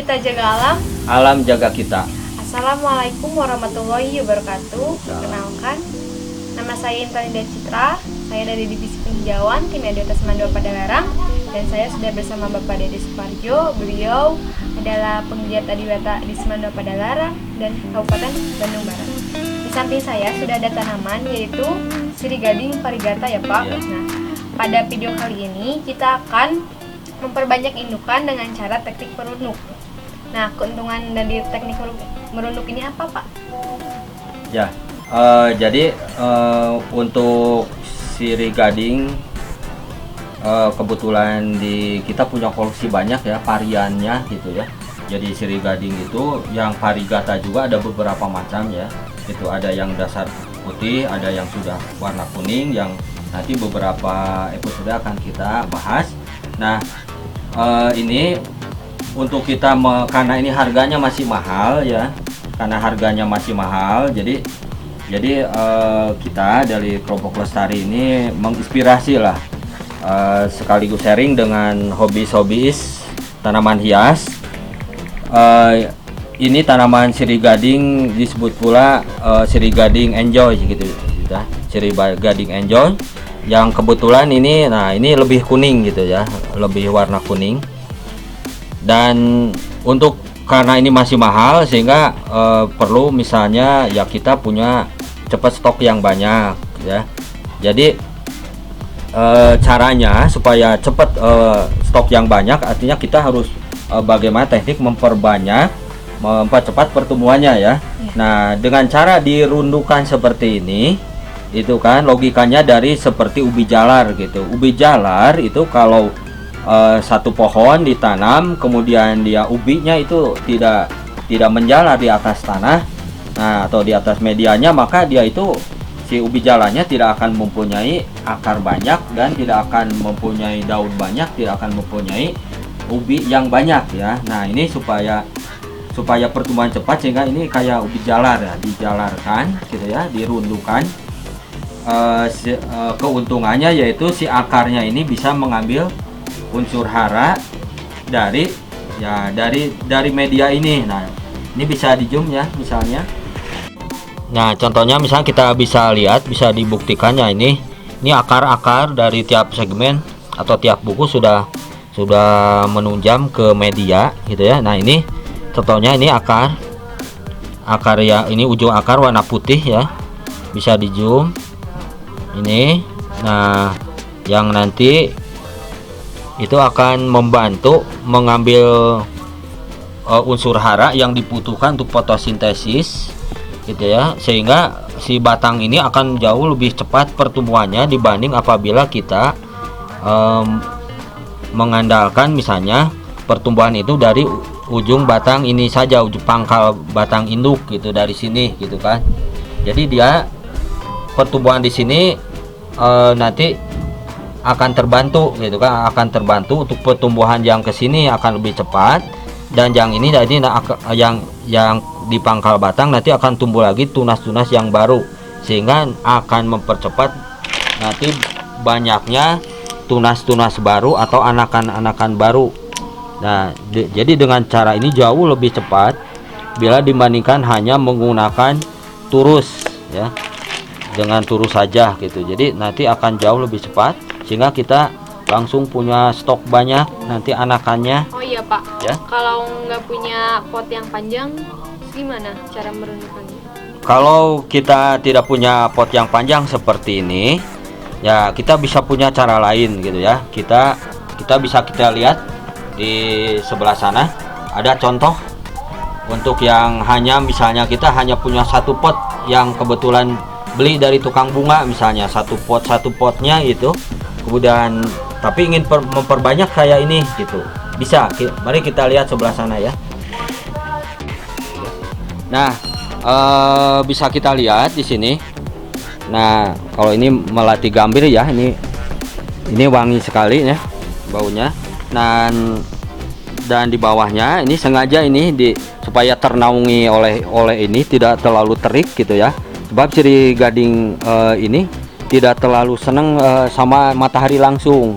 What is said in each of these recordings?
Kita jaga alam, alam jaga kita. Assalamualaikum warahmatullahi wabarakatuh. Perkenalkan, nama saya Intalinda Citra. Saya dari Divisi Penghijauan Tim Edota Semandua Padalarang, dan saya sudah bersama Bapak Dede Suparjo. Beliau adalah penggiat adiwata di Semandua Padalarang dan Kabupaten Bandung Barat. Di samping saya sudah ada tanaman yaitu sirih gading varigata ya Pak. Ya. Nah, pada video kali ini kita akan memperbanyak indukan dengan cara teknik merunduk. Nah, keuntungan dari teknik merunduk ini apa Pak? Ya, jadi untuk sirih gading kebetulan kita punya koleksi banyak ya, variannya gitu ya. Jadi sirih gading itu yang varigata juga ada beberapa macam ya. Itu ada yang dasar putih, ada yang sudah warna kuning, yang nanti beberapa episode akan kita bahas. Nah, ini untuk kita karena ini harganya masih mahal ya. Karena harganya masih mahal, jadi kita dari Kelompok Lestari ini menginspirasi lah, sekaligus sharing dengan hobis tanaman hias. Ini tanaman sirih gading disebut pula sirih gading enjoy gitu ya. Sirih gading enjoy yang kebetulan ini, nah ini lebih kuning gitu ya, lebih warna kuning. Dan karena ini masih mahal sehingga perlu misalnya ya kita punya cepat stok yang banyak ya. Jadi caranya supaya cepat stok yang banyak, artinya kita harus bagaimana teknik mempercepat pertumbuhannya ya. Nah, dengan cara dirundukan seperti ini, itu kan logikanya dari seperti ubi jalar gitu. Ubi jalar itu kalau satu pohon ditanam, kemudian dia ubinya itu tidak menjalar di atas tanah, nah atau di atas medianya, maka dia itu si ubi jalarnya tidak akan mempunyai akar banyak dan tidak akan mempunyai daun banyak, tidak akan mempunyai ubi yang banyak ya. Nah, ini supaya pertumbuhan cepat, sehingga ini kayak ubi jalar ya, dijalarkan gitu ya, dirundukan. Keuntungannya yaitu si akarnya ini bisa mengambil unsur hara dari media ini. Nah, ini bisa di zoom ya misalnya. Nah, contohnya misalnya kita bisa lihat, bisa dibuktikannya ini akar-akar dari tiap segmen atau tiap buku sudah menunjam ke media gitu ya. Nah, ini contohnya ini akar ya, ini ujung akar warna putih ya, bisa di zoom ini. Nah, yang nanti itu akan membantu mengambil unsur hara yang dibutuhkan untuk fotosintesis gitu ya, sehingga si batang ini akan jauh lebih cepat pertumbuhannya dibanding apabila kita mengandalkan misalnya pertumbuhan itu dari ujung batang ini saja, ujung pangkal batang induk gitu, dari sini gitu kan. Jadi dia pertumbuhan di sini nanti akan terbantu gitu kan, akan terbantu untuk pertumbuhan yang ke sini akan lebih cepat, dan yang ini tadi yang di pangkal batang nanti akan tumbuh lagi tunas-tunas yang baru, sehingga akan mempercepat nanti banyaknya tunas-tunas baru atau anakan-anakan baru. Nah, jadi dengan cara ini jauh lebih cepat bila dibandingkan hanya menggunakan turus ya, dengan turus saja gitu. Jadi nanti akan jauh lebih cepat, sehingga kita langsung punya stok banyak nanti anakannya. Oh iya Pak ya. Kalau nggak punya pot yang panjang, gimana cara merundukannya? Kalau kita tidak punya pot yang panjang seperti ini ya, kita bisa punya cara lain gitu ya. Kita bisa lihat di sebelah sana ada contoh untuk yang hanya misalnya kita hanya punya satu pot yang kebetulan beli dari tukang bunga misalnya, satu potnya gitu. Kemudian tapi ingin memperbanyak kayak ini gitu, bisa. Mari kita lihat sebelah sana ya. Nah, bisa kita lihat di sini. Nah, kalau ini melati gambir ya, ini wangi sekali ya baunya. Dan di bawahnya ini sengaja ini supaya ternaungi oleh ini, tidak terlalu terik gitu ya. Sebab sirih gading ini tidak terlalu senang sama matahari langsung.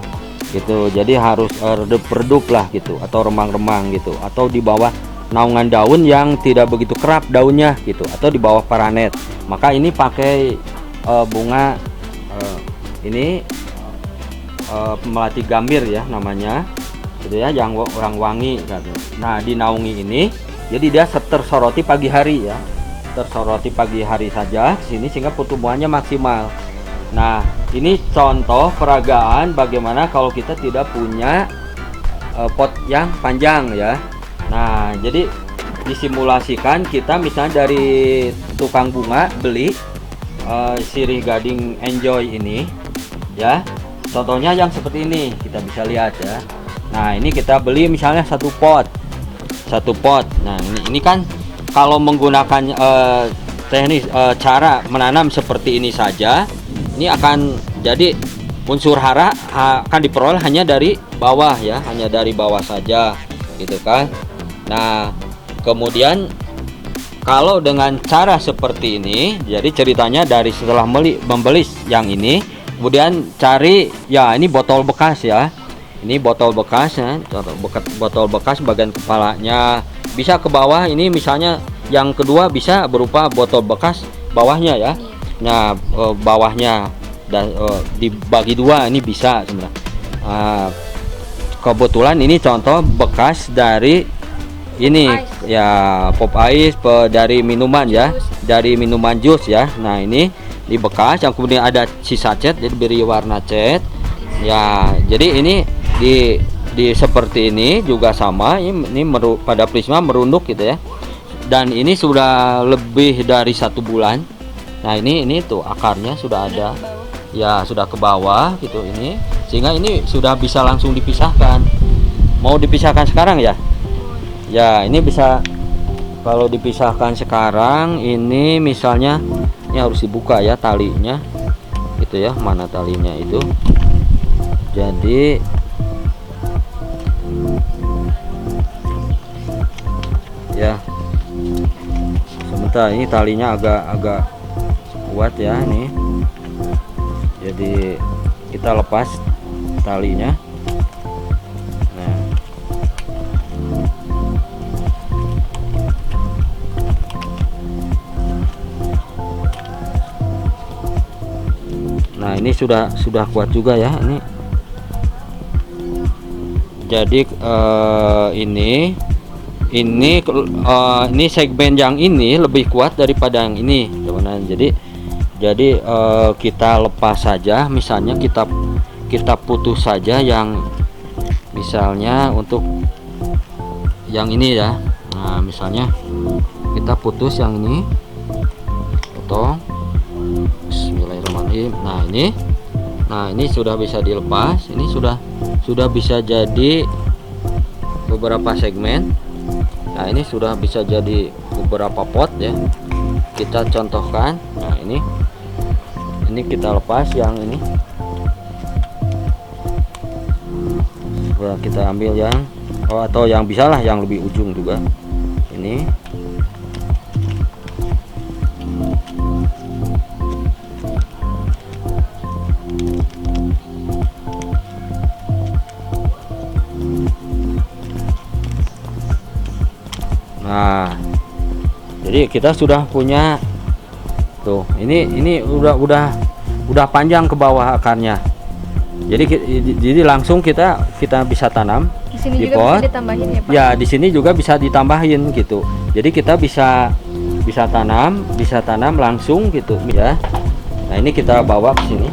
gitu. Jadi harus redup-redup lah gitu, atau remang-remang gitu, atau di bawah naungan daun yang tidak begitu kerap daunnya gitu, atau di bawah paranet. Maka ini pakai bunga ini melati gambir ya namanya gitu ya, yang orang wangi gitu. Nah dinaungi ini jadi dia tersoroti pagi hari ya, tersoroti pagi hari saja sini sehingga pertumbuhannya maksimal. Nah ini contoh peragaan bagaimana kalau kita tidak punya pot yang panjang ya. Nah jadi disimulasikan kita misalnya dari tukang bunga beli sirih gading enjoy ini ya, contohnya yang seperti ini kita bisa lihat ya. Nah ini kita beli misalnya satu pot. Nah ini kan kalau menggunakan teknis cara menanam seperti ini saja, ini akan jadi unsur hara akan diperoleh hanya dari bawah ya, hanya dari bawah saja gitu kan. Nah kemudian kalau dengan cara seperti ini, jadi ceritanya dari setelah membeli yang ini, kemudian cari ya ini botol bekas ya, ini botol bekas ya, botol bekas bagian kepalanya bisa ke bawah. Ini misalnya yang kedua bisa berupa botol bekas bawahnya ya. Nah bawahnya dan dibagi dua ini bisa sebenarnya. Kebetulan ini contoh bekas dari ini ya pop ice dari minuman ya, dari minuman jus ya. Nah ini di bekas yang kemudian ada sisa cat, jadi beri warna cat ya. Jadi ini di seperti ini juga sama, ini pada prisma merunduk gitu ya, dan ini sudah lebih dari 1 bulan. Nah ini tuh akarnya sudah ada ya, sudah ke bawah gitu ini, sehingga ini sudah bisa langsung dipisahkan. Mau dipisahkan sekarang ya? Ya ini bisa, kalau dipisahkan sekarang ini misalnya ini harus dibuka ya talinya gitu ya, mana talinya itu. Jadi ya sebentar, ini talinya agak kuat ya ini, jadi kita lepas talinya. Nah ini sudah kuat juga ya ini. Jadi ini segmen yang ini lebih kuat daripada yang ini teman-teman. Jadi kita lepas saja, misalnya kita putus saja yang misalnya untuk yang ini ya. Nah misalnya kita putus yang ini, potong. Bismillahirrahmanirrahim. Nah ini sudah bisa dilepas. Ini sudah bisa jadi beberapa segmen. Nah ini sudah bisa jadi beberapa pot ya. Kita contohkan. Nah ini kita lepas yang ini. Coba kita ambil yang atau yang bisalah yang lebih ujung juga. Ini nah, jadi kita sudah punya tuh, ini udah panjang ke bawah akarnya. Jadi langsung kita bisa tanam di sini di juga pot. bisa ditambahin ya Pak? Ya di sini juga bisa ditambahin gitu. Jadi kita bisa tanam langsung gitu ya. Nah ini kita bawa ke sini.